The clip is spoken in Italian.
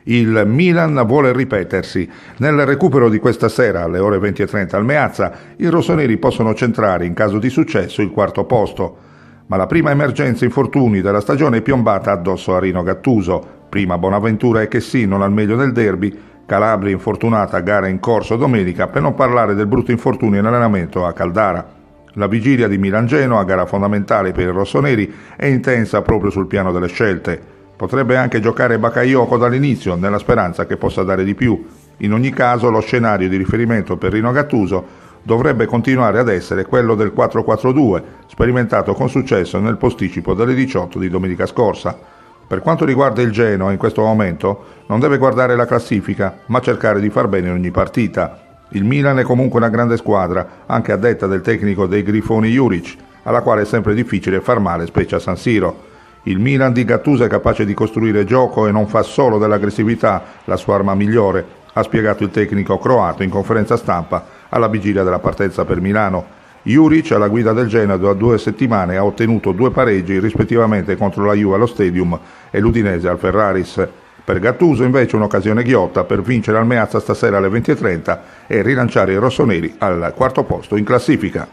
Il Milan vuole ripetersi. Nel recupero di questa sera alle ore 20:30 al Meazza, i rossoneri possono centrare in caso di successo il quarto posto. Ma la prima emergenza infortuni della stagione è piombata addosso a Rino Gattuso. Prima Bonaventura e Chessy non al meglio del derby, Calabria infortunata a gara in corso domenica, per non parlare del brutto infortunio in allenamento a Caldara. La vigilia di Milan-Genoa, gara fondamentale per i rossoneri, è intensa proprio sul piano delle scelte. Potrebbe anche giocare Bakayoko dall'inizio, nella speranza che possa dare di più. In ogni caso, lo scenario di riferimento per Rino Gattuso dovrebbe continuare ad essere quello del 4-4-2, sperimentato con successo nel posticipo delle 18 di domenica scorsa. Per quanto riguarda il Genoa, in questo momento non deve guardare la classifica, ma cercare di far bene ogni partita. Il Milan è comunque una grande squadra, anche a detta del tecnico dei Grifoni Juric, alla quale è sempre difficile far male, specie a San Siro. Il Milan di Gattuso è capace di costruire gioco e non fa solo dell'aggressività la sua arma migliore, ha spiegato il tecnico croato in conferenza stampa alla vigilia della partenza per Milano. Juric, alla guida del Genoa da 2 settimane, ha ottenuto 2 pareggi rispettivamente contro la Juve allo Stadium e l'Udinese al Ferraris. Per Gattuso invece un'occasione ghiotta per vincere al Meazza stasera alle 20:30 e rilanciare i rossoneri al quarto posto in classifica.